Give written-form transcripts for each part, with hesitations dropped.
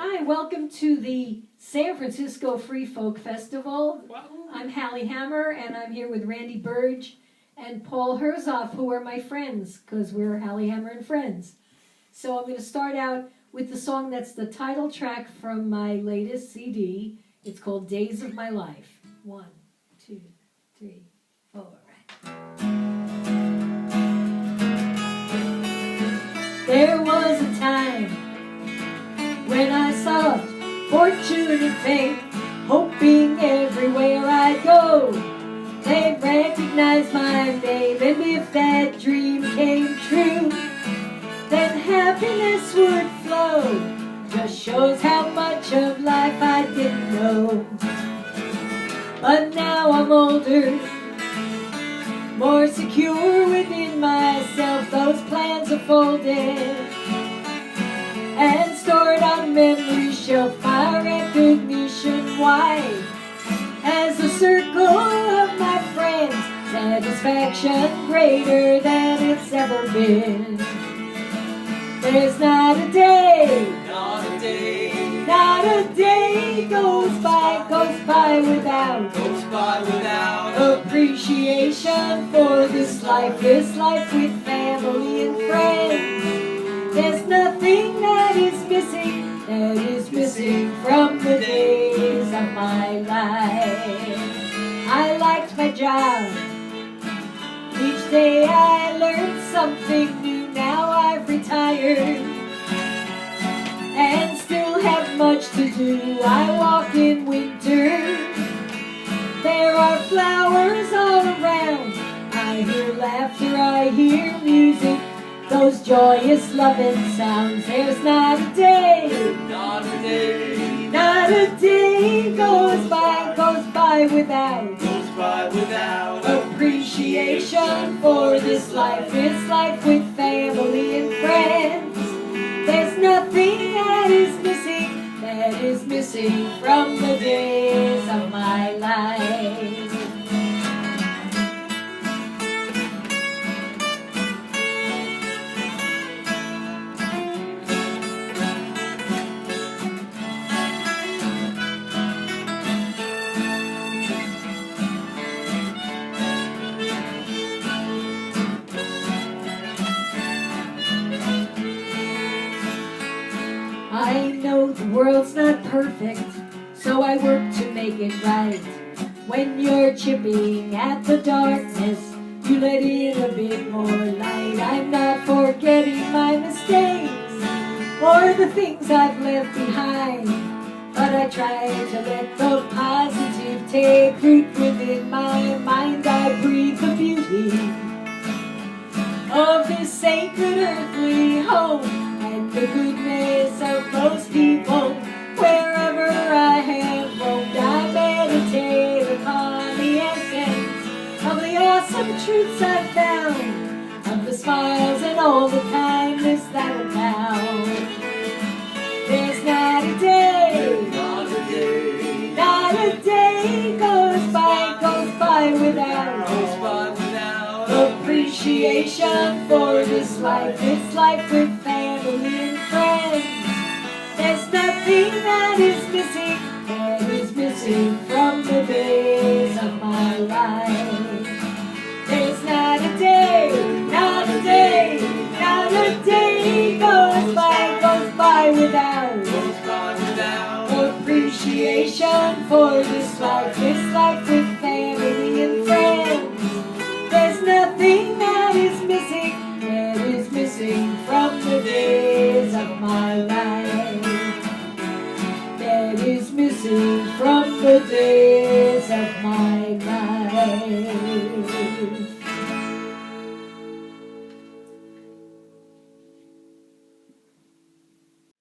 Hi, welcome to the San Francisco Free Folk Festival. Wow. I'm Hali Hammer, and I'm here with Randy Burge and Paul Herzog, who are my friends, because we're Hali Hammer and Friends. So I'm going to start out with the song that's the title track from my latest CD. It's called Days of My Life. 1, 2, 3, 4. There was a time when I sought fortune and fame, hoping everywhere I go they'd recognize my name. And if that dream came true, then happiness would flow. Just shows how much of life I didn't know. But now I'm older, more secure within myself. Those plans are folded and stored on memory shelf. My recognition wide as the circle of my friends, satisfaction greater than it's ever been. There's not a day, not a day goes by without appreciation for this life with family and friends. There's nothing that is missing from the days of my life. I liked my job. Each day I learned something new. Now I've retired and still have much to do. I walk in winter, there are flowers all around. I hear laughter, I hear music, those joyous loving sounds. There's not a day, not a day goes by without appreciation for this life with family and friends. There's nothing that is missing from the days of my life. I know the world's not perfect, so I work to make it right. When you're chipping at the darkness, you let in a bit more light. I'm not forgetting my mistakes or the things I've left behind, but I try to let the positive take root within my mind. I breathe the beauty of this sacred earthly home and the goodness of those people. Wherever I have roamed, I meditate upon the essence of the awesome truths I've found, of the smiles and all the kindness that abound. There's not a day, not a day goes by without appreciation for this life with family and friends. There's nothing that is missing from the days of my life. There's not a day, not a day goes by without appreciation for this life with family and friends. There's nothing that is missing from the days of my life. That is missing from the days of my life.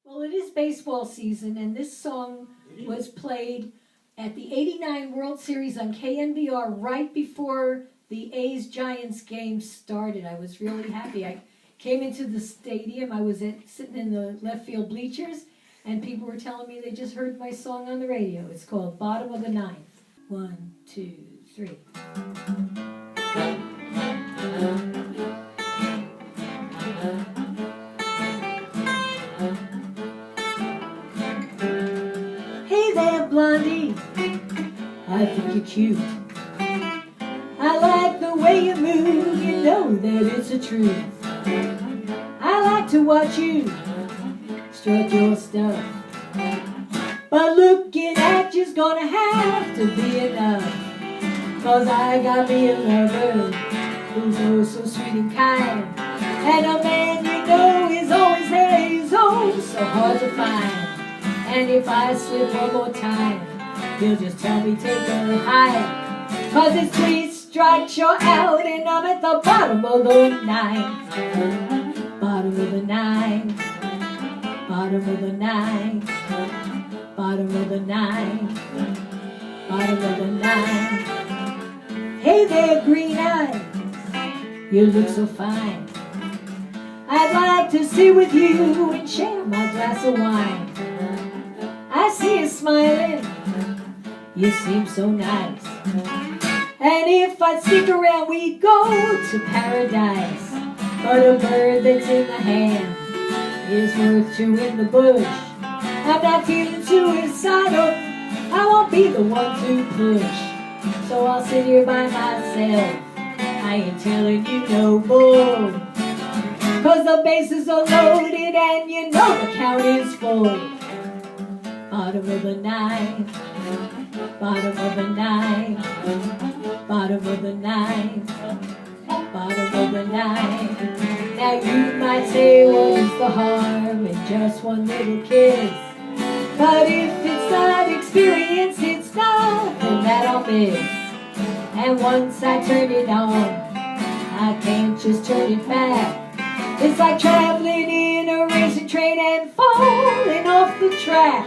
Well, it is baseball season, and this song was played at the '89 World Series on KNBR right before the A's-Giants game started. I was really happy. I came into the stadium. I was sitting in the left field bleachers, and people were telling me they just heard my song on the radio. It's called Bottom of the Ninth. 1, 2, 3. I think you're cute. I like the way you move, you know that it's the truth. I like to watch you strut your stuff, but looking at you's gonna have to be enough. 'Cause I got me a lover who's oh so sweet and kind, and a man you know is always there, he's oh so hard to find. And if I slip one more time, he'll just tell me take her higher. 'Cause it's 3 strikes you're out, and I'm at the bottom of the ninth. Bottom of the ninth. Bottom of the ninth. Bottom of the ninth. Bottom of the ninth. Hey there, green eyes, you look so fine. I'd like to sit with you and share my glass of wine. I see you smiling, you seem so nice. And if I stick around, we'd go to paradise. But a bird that's in the hand is worth 2 in the bush. I'm not feeling suicidal, I won't be the one to push. So I'll sit here by myself, I ain't telling you no more. 'Cause the bases are loaded and you know the count is full. Bottom of the ninth. Bottom of the ninth. Bottom of the ninth. Bottom of the ninth. Now you might say, what is the harm in just one little kiss? But if it's not experience, it's nothing that I'll miss. And once I turn it on, I can't just turn it back. It's like traveling in a racing train and falling off the track.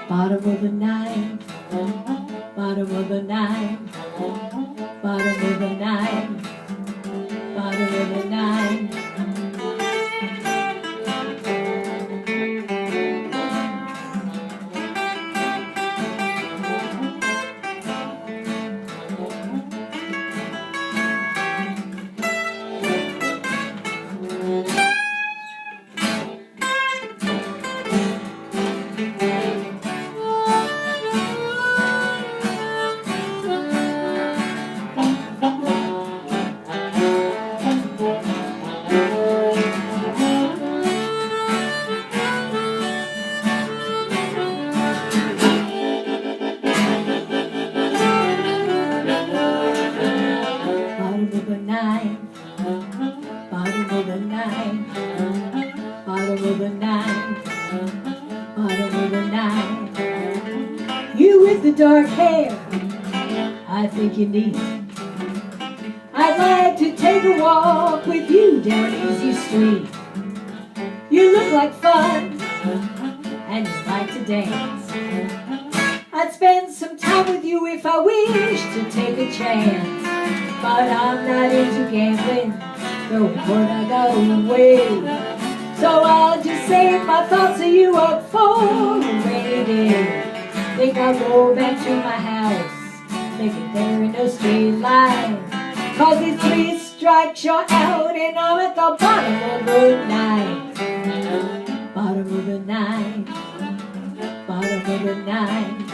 Bottom of the ninth. Bottom of the ninth. Bottom of the ninth. Bottom of the ninth. Dark hair, I think you need. I'd like to take a walk with you down Easy Street. You look like fun, and you like to dance. I'd spend some time with you if I wished to take a chance. But I'm not into gambling, throwing what I got away. So I'll just save my thoughts of you up for a rainy day. Think I'll go back to my house, make it there in a straight line. 'Cause it's 3 strikes you're out, and I'm at the bottom of the ninth. Bottom of the ninth. Bottom of the ninth.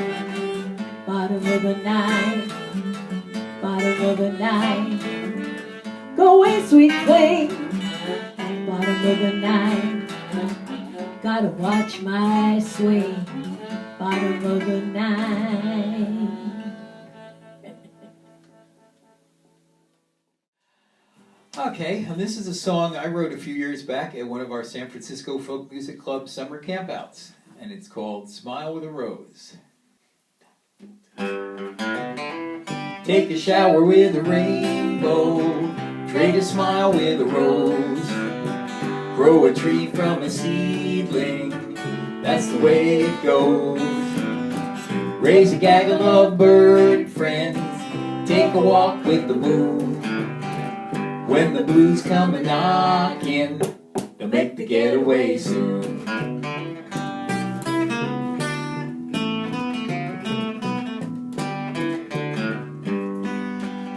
Bottom of the ninth. Bottom of the ninth. Go away, sweet thing. Bottom of the ninth. Gotta watch my swing. Bottom of the ninth. Okay, and this is a song I wrote a few years back at one of our San Francisco Folk Music Club summer campouts, and it's called Smile with a Rose. Take a shower with a rainbow, trade a smile with a rose, grow a tree from a seedling, that's the way it goes. Raise a gaggle of bird friends, take a walk with the moon. When the blues come a-knocking, they'll make the getaway soon.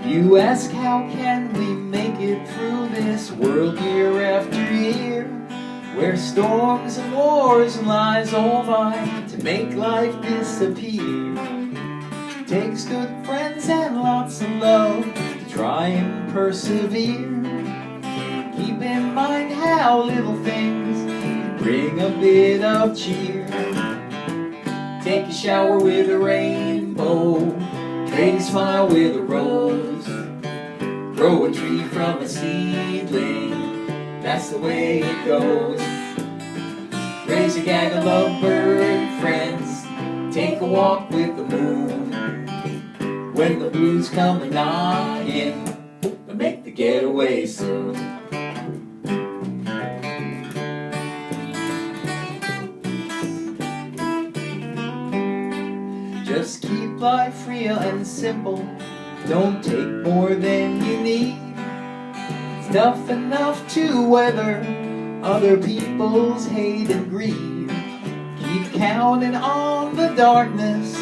You ask how can we make it through this world year after year, where storms and wars and lies all vie to make life disappear. takes good friends and lots of love to try and persevere. Keep in mind how little things bring a bit of cheer. Take a shower with a rainbow, trade a smile with a rose, grow a tree from a seedling, that's the way it goes. Raise a gaggle of bird friends, take a walk with the moon. When the blues come a-knockin', they'll make the getaway soon. Just keep life real and simple, don't take more than you need. It's tough enough to weather other people's hate and greed. Keep counting on the darkness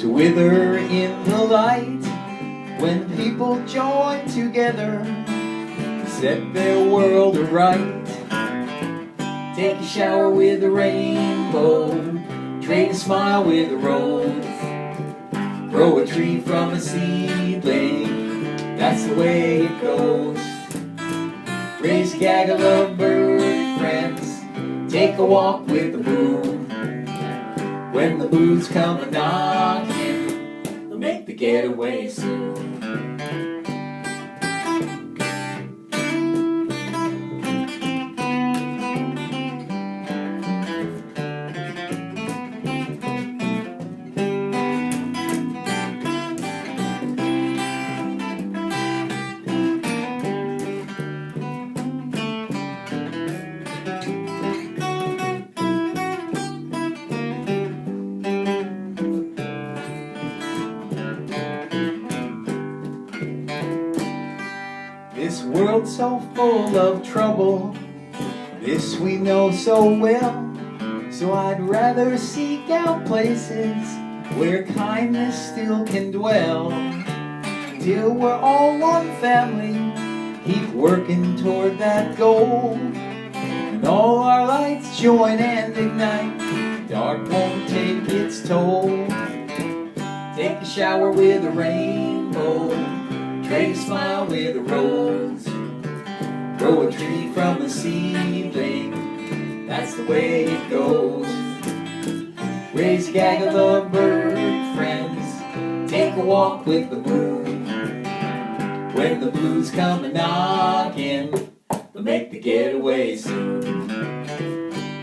to wither in the light. When people join together to set their world aright. Take a shower with a rainbow, trade a smile with a rose, grow a tree from a seedling, that's the way it goes. Raise a gaggle of bird friends, take a walk with the moon. When the blues come a-knockin', they'll make the getaway soon. This world's so full of trouble, this we know so well. So I'd rather seek out places where kindness still can dwell. Till we're all one family, keep working toward that goal. And all our lights join and ignite, dark won't take its toll. Take a shower with a rainbow, trade a smile with a rose, grow a tree from a seedling, that's the way it goes. Raise a gaggle of bird friends, take a walk with the moon. When the blues come a-knockin', they'll make the getaway soon.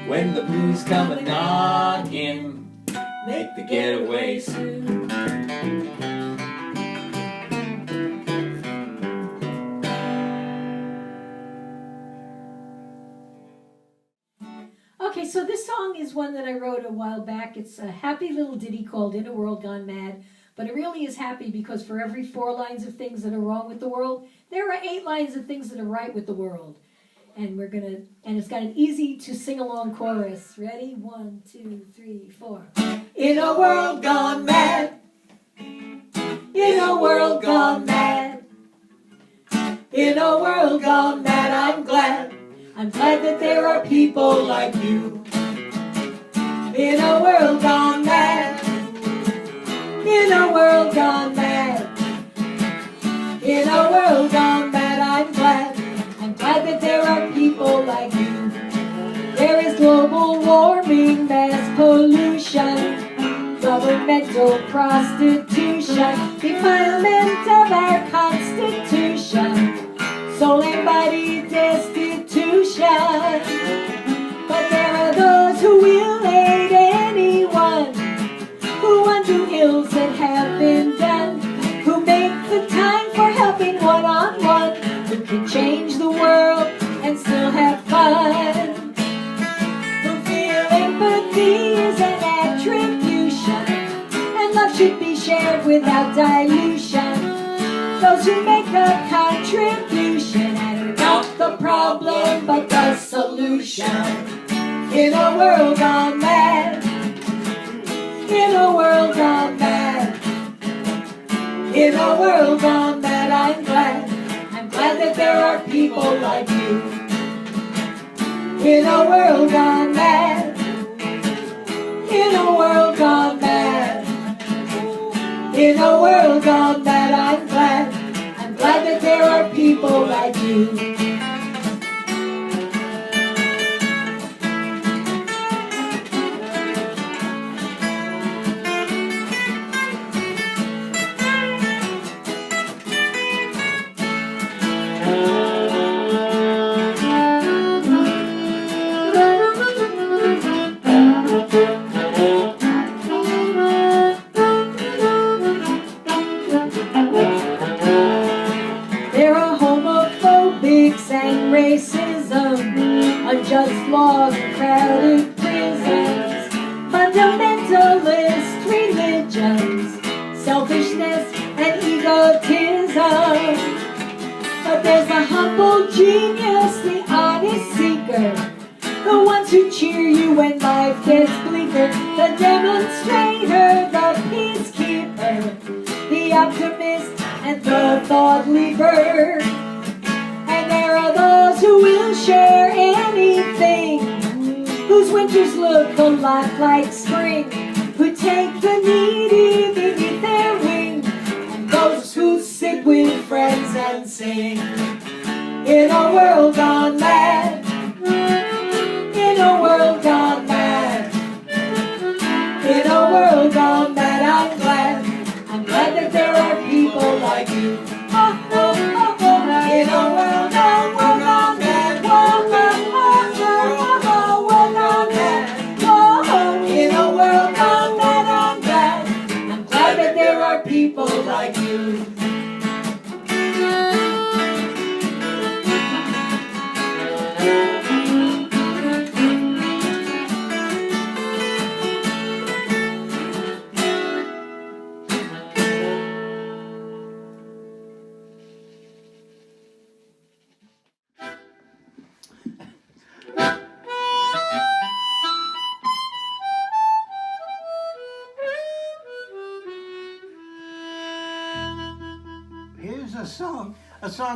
When the blues come a-knockin', make the getaway soon. Okay, so this song is one that I wrote a while back. It's a happy little ditty called In a World Gone Mad, but it really is happy because for every 4 lines of things that are wrong with the world, there are 8 lines of things that are right with the world. And it's got an easy to sing along chorus. Ready? 1, 2, 3, 4. In a world gone mad, in a world gone mad, in a world gone mad, I'm glad that there are people like you. In a world gone mad, in a world gone mad, in a world gone mad, I'm glad that there are people like you. There is global warming, mass pollution, governmental prostitution, defilement of our constitution, soul and body destitution. But there are those who will aid anyone who undo ills that have been done, who make the time for helping one-on-one, who can change the world and still have fun, who feel empathy is an attribution, and love should be shared without dilution. Those who make a contribution and are not the problem but the solution. In a world gone mad, in a world gone mad, in a world gone mad, I'm glad that there are people like you. In a world gone mad, in a world gone mad, In a world gone mad, I'm glad. I'm glad that there are people like you. There are homophobics and racism, unjust laws and crowded prisons, fundamentalist religions, selfishness and egotism. But there's the humble genius, the honest seeker, the ones who cheer you when life gets bleaker, the demonstrator, the peacekeeper, the optimist and the thought leader. And there are those who will share anything, whose winters look a lot like spring, who take the needy beneath their wing, and those who sit with friends and sing. In a world gone mad, in a world gone mad, in a world gone mad, I'm glad. I'm glad that there are people like you. Oh, oh, oh, oh. In a world gone mad, oh, oh, oh, oh, world gone mad, oh, oh. In a world gone mad, I'm glad. I'm glad that there are people like you. Here's a song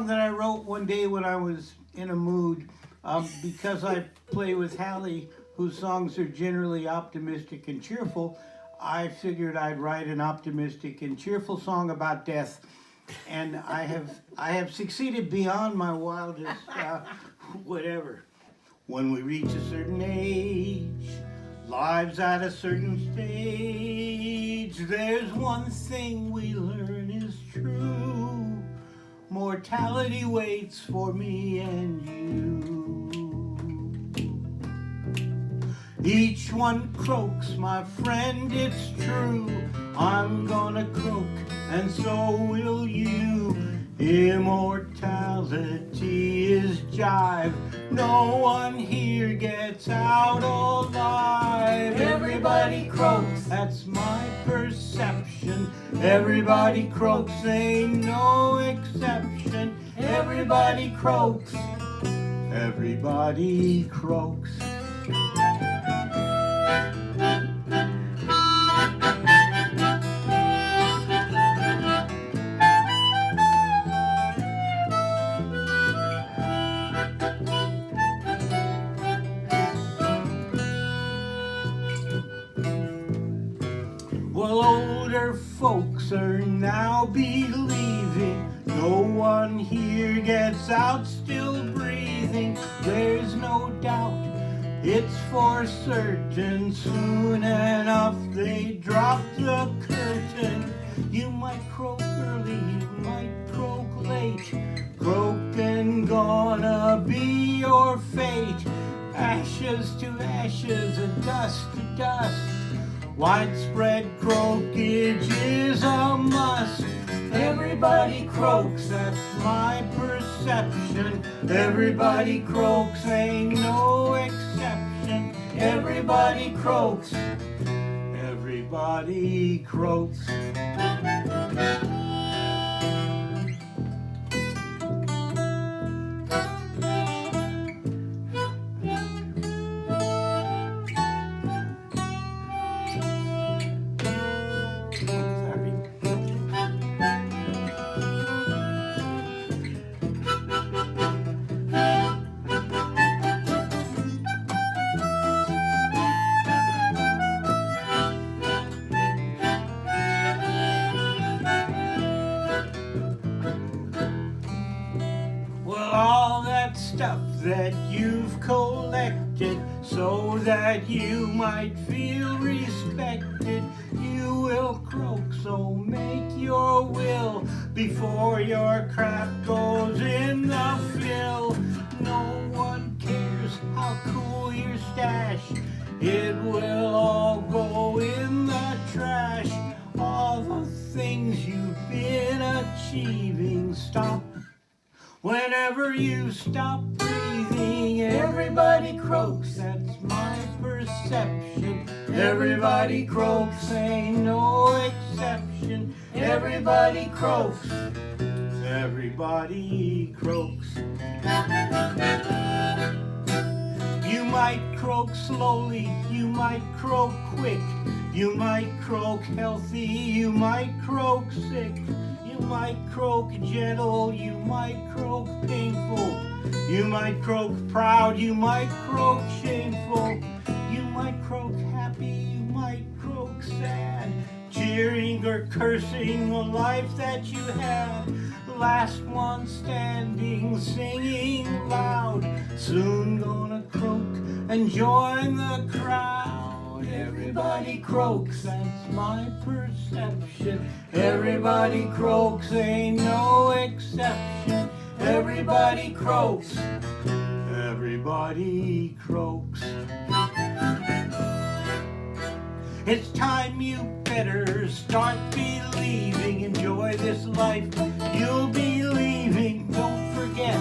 that I wrote one day when I was in a mood. Because I play with Hali, whose songs are generally optimistic and cheerful, I figured I'd write an optimistic and cheerful song about death. And I have succeeded beyond my wildest whatever. When we reach a certain age, life's at a certain stage, there's one thing we learn is true. Mortality waits for me and you. Each one croaks, my friend, it's true. I'm gonna croak, and so will you. Immortality is jive. No one here gets out alive. Everybody croaks, that's my perception. Everybody croaks, ain't no exception. Everybody croaks. Everybody croaks. Well, older folks are now believing no one here gets out still breathing. There's no doubt, it's for certain. Soon enough they drop the curtain. You might croak early, you might croak late. Croaking gonna be your fate. Ashes to ashes and dust to dust. Widespread croakage is a must. Everybody croaks, that's my perception. Everybody croaks, ain't no exception. Everybody croaks. Everybody croaks. stuff that you've collected so that you might feel respected. You will croak, so make your will before your crap goes in the fill. No one cares how cool your stash, it will all go in the trash. All the things you've been achieving stop whenever you stop breathing. Everybody croaks, that's my perception. Everybody croaks, ain't no exception. Everybody croaks, everybody croaks. You might croak slowly, you might croak quick, you might croak healthy, you might croak sick. You might croak gentle, you might croak painful. You might croak proud, you might croak shameful. You might croak happy, you might croak sad. Cheering or cursing the life that you had. Last one standing, singing loud. Soon gonna croak and join the crowd. Everybody croaks, that's my perception. Everybody croaks, ain't no exception. Everybody croaks, everybody croaks. It's time you better start believing. Enjoy this life, you'll be leaving. Don't forget,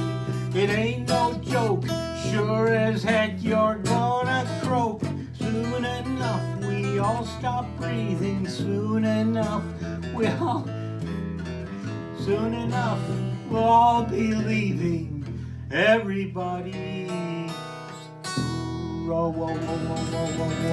it ain't no joke. Sure as heck you're gonna croak. Soon enough we all stop breathing. Soon enough we'll all be leaving. Everybody row, whoa, whoa, whoa, whoa, whoa, whoa.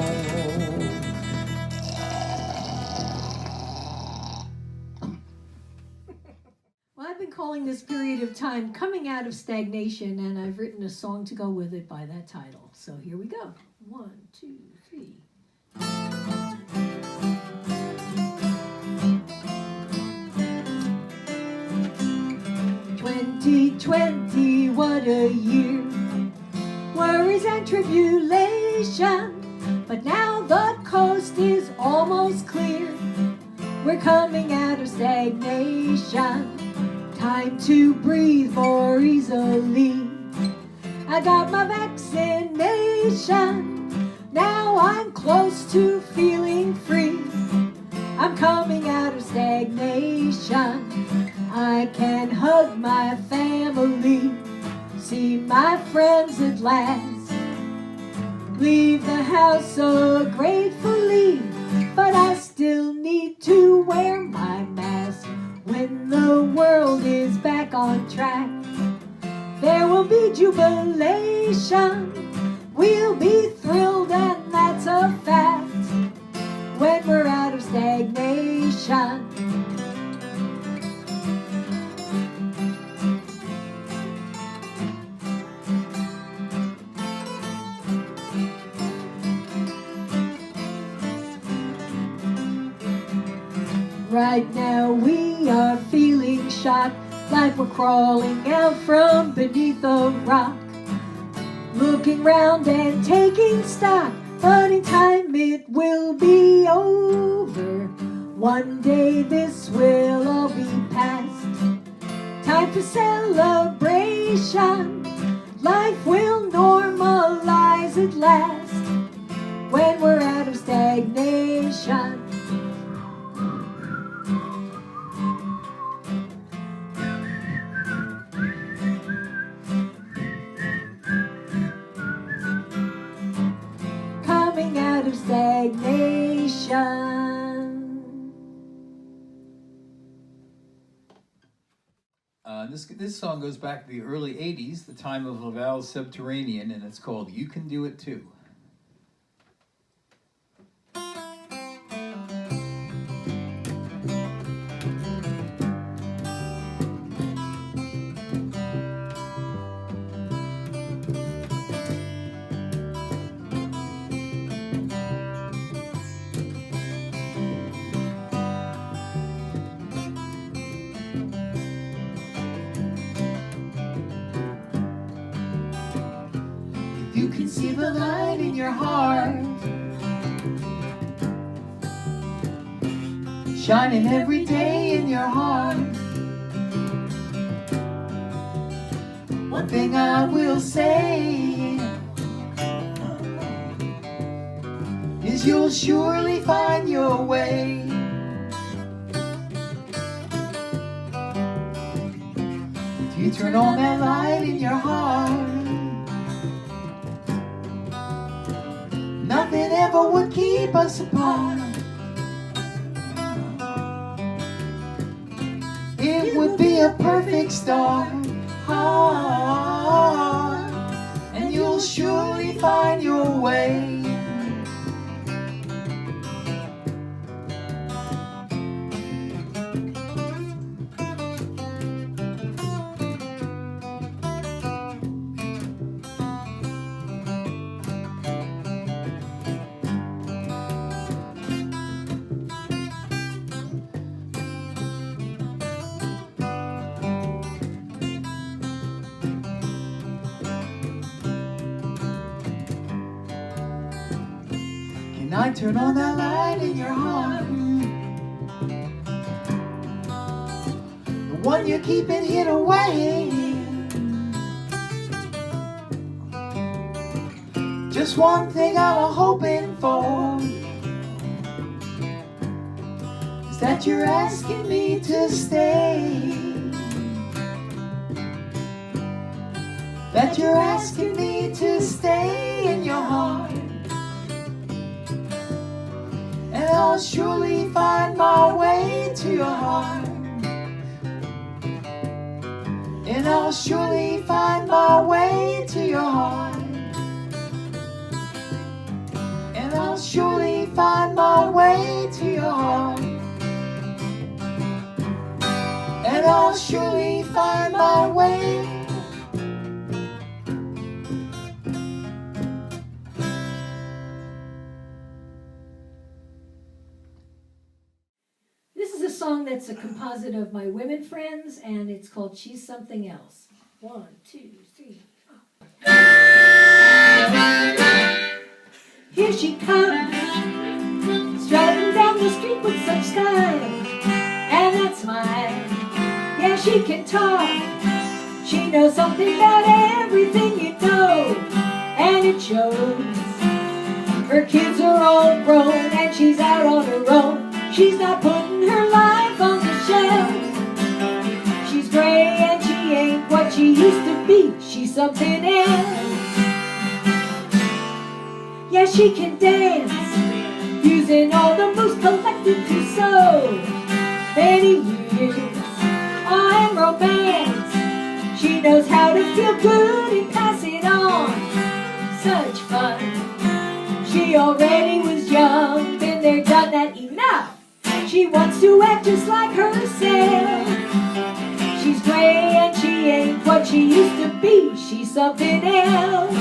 Well, I've been calling this period of time coming out of stagnation, and I've written a song to go with it by that title. So here we go. 1, 2, 3. 2020, what a year. Worries and tribulation, but now the coast is almost clear. We're coming out of stagnation. Time to breathe more easily. I got my vaccination. Now I'm close to feeling free. I'm coming out of stagnation. I can hug my family, see my friends at last. Leave the house so gratefully, but I still need to wear my mask. When the world is back on track, there will be jubilation. We'll be thrilled, and that's a fact. When we're out of stagnation. Right now we are feeling shocked, like we're crawling out from beneath a rock. Looking round and taking stock, but in time it will be over. One day this will all be past. Time for celebration. Life will normalize at last. When we're out of stagnation. Coming out of stagnation. This song goes back to the early 80s, the time of Laval's Subterranean, and it's called You Can Do It Too. You can see the light in your heart, shining every day in your heart. One thing I will say is you'll surely find your way. If you turn on that light in your heart, nothing ever would keep us apart. It would be a perfect start, and you'll surely find your way. Can I turn on that light in your heart? The one you're keeping hid away. Just one thing I'm hoping for is that you're asking me to stay. That you're asking me to stay in your heart. And I'll surely find my way to your heart. And I'll surely find my way to your heart. And I'll surely find my way to your heart. And I'll surely find my way. Song that's a composite of my women friends, and it's called She's Something Else. 1, 2, 3, 4. Here she comes, striding down the street with such style, and that smile. Yeah, she can talk. She knows something about everything you know, and it shows. Her kids are all grown, and she's out on her own. She's not putting her life on the shelf. She's gray and she ain't what she used to be. She's something else. Yeah, she can dance, using all the moves collected through so many years. Oh, and romance. She knows how to feel good and pass it on. Such fun. She already was young, been there, done that, enough. She wants to act just like herself. She's gray and she ain't what she used to be. She's something else.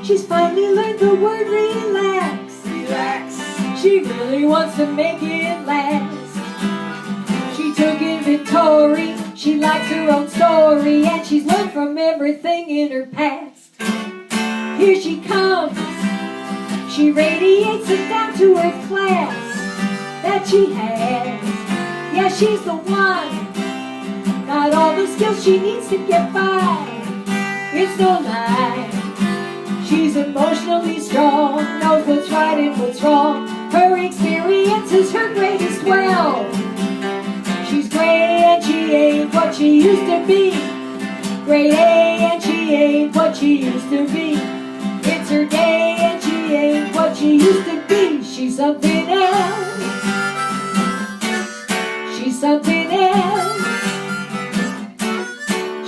She's finally learned the word relax. Relax. She really wants to make it last. She took inventory. She likes her own story, and she's learned from everything in her past. Here she comes. She radiates a down-to-earth class that she has. Yeah, she's the one. Got all the skills she needs to get by. It's no lie. She's emotionally strong, knows what's right and what's wrong. Her experience is her greatest wealth. She's gray and she ain't what she used to be. Gray and she ain't what she used to be. It's her day and she ain't what she used to be. She's something else. She's something else.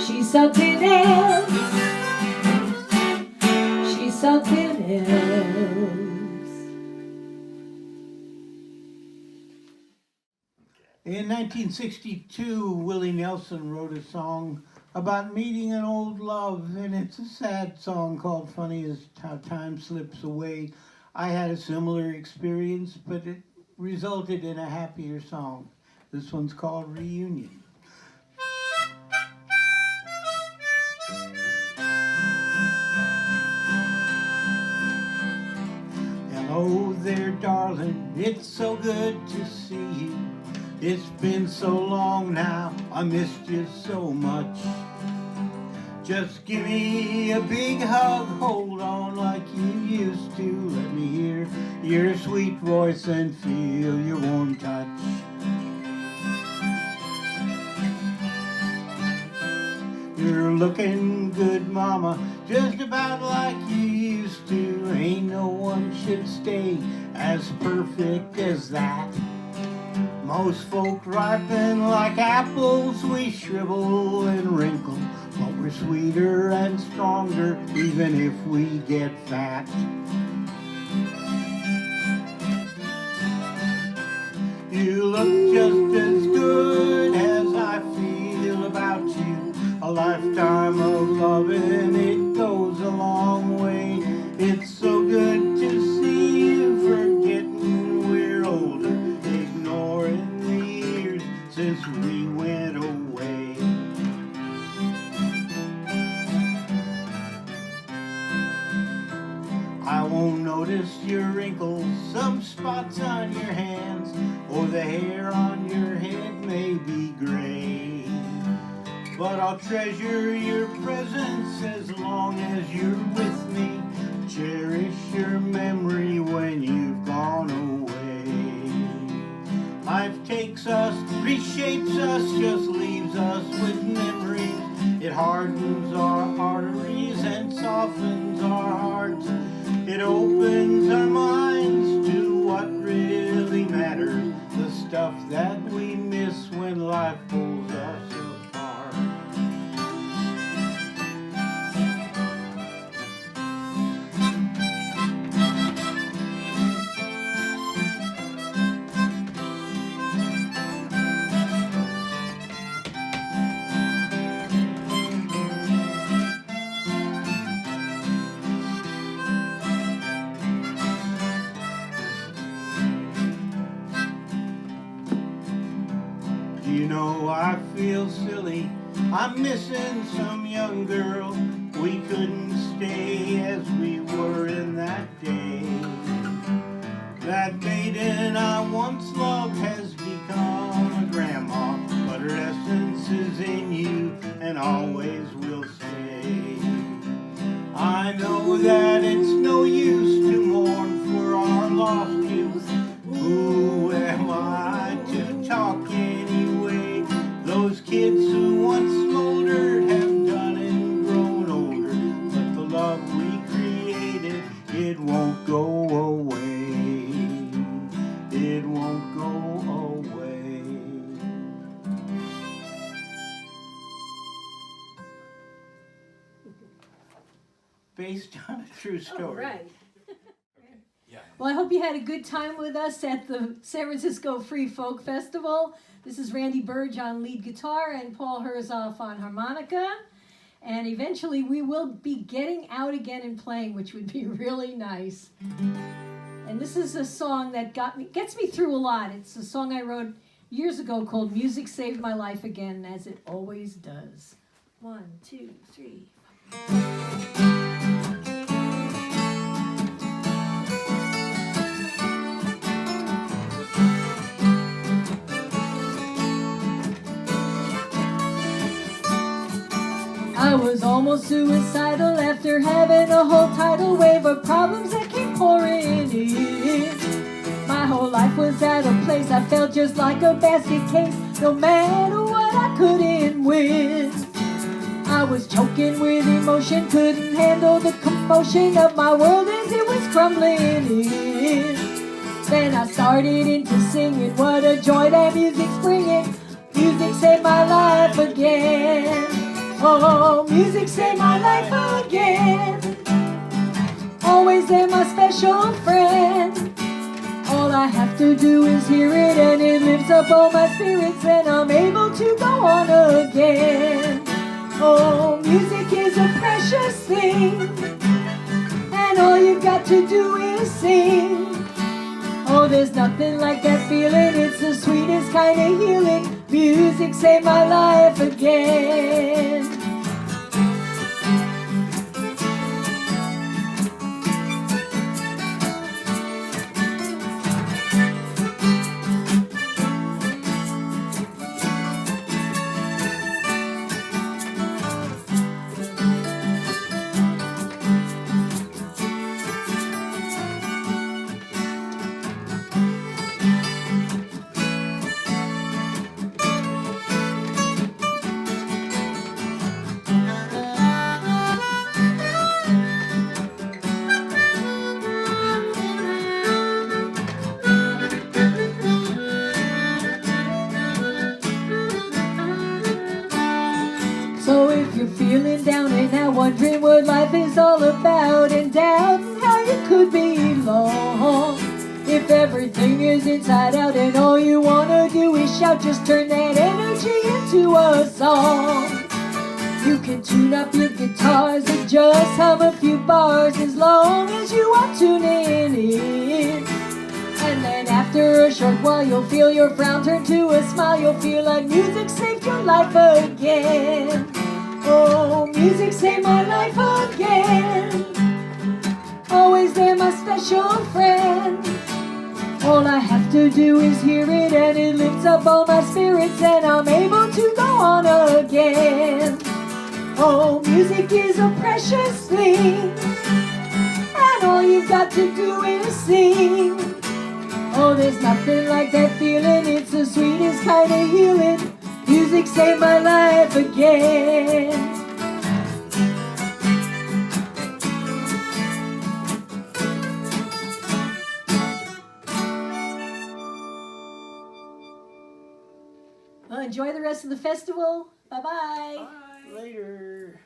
She's something else. mountain elves. In 1962, Willie Nelson wrote a song about meeting an old love, and it's a sad song called Funny as How Time Slips Away. I had a similar experience, but it resulted in a happier song. This one's called Reunion. Hello there, darling, it's so good to see you. It's been so long now, I missed you so much. Just give me a big hug, hold on like you used to. Let me hear your sweet voice and feel your warm touch. You're looking good, mama, just about like you used to. Ain't no one should stay as perfect as that. Most folk ripen like apples, we shrivel and wrinkle, but we're sweeter and stronger even if we get fat. You look just as good as I feel about you. A lifetime of loving, it goes a long way. It's so good to see you, forgetting we're older, ignoring the years since we went away. I won't notice your wrinkles, some spots on your hands, or the hair on your head may be gray. But I'll treasure your presence as long as you're with me. Cherish your memory when you've gone away. Life takes us, reshapes us, just leaves us with memories. It hardens our arteries and softens our hearts. It opens our minds to what really matters, the stuff that we miss when life pulls us apart. You know, I feel silly, I'm missing some young girl. We couldn't stay as we were in that day. That maiden I once loved has become a grandma, but her essence is in you and always will stay. I know that it's no use to mourn for our lost youth. Who am I to talk anyway? Those kids who once smoldered have done and grown older, but the love we created, it won't go away. It won't go away. Based on a true story. All right. Well, I hope you had a good time with us at the San Francisco Free Folk Festival. This is Randy Burge on lead guitar and Paul Herzog on harmonica. And eventually we will be getting out again and playing, which would be really nice. And this is a song that gets me through a lot. It's a song I wrote years ago called Music Saved My Life Again, as it always does. 1, 2, 3. I was almost suicidal after having a whole tidal wave of problems that came pouring in. My whole life was at a place I felt just like a basket case. No matter what, I couldn't win. I was choking with emotion, couldn't handle the commotion of my world as it was crumbling in. Then I started into singing, what a joy that music's bringing. Music saved my life again. Oh, music saved my life again. always there, my special friend. All I have to do is hear it and it lifts up all my spirits and I'm able to go on again. Oh, music is a precious thing and all you've got to do is sing. Oh, there's nothing like that feeling, it's the sweetest kind of healing. Music saved my life again. So if you're feeling down and out, wondering what life is all about, and doubting how you could belong, if everything is inside out and all you wanna do is shout, just turn that energy into a song. You can tune up your guitars and just hum a few bars as long as you are tuning in. And then after a short while you'll feel your frown turn to a smile. You'll feel like music saved your life again. Oh, music saved my life again. Always there, my special friend. All I have to do is hear it and it lifts up all my spirits and I'm able to go on again. Oh, music is a precious thing and all you've got to do is sing. Oh, there's nothing like that feeling, it's the sweetest kind of healing. Music saved my life again. Well, enjoy the rest of the festival. Bye-bye. Later.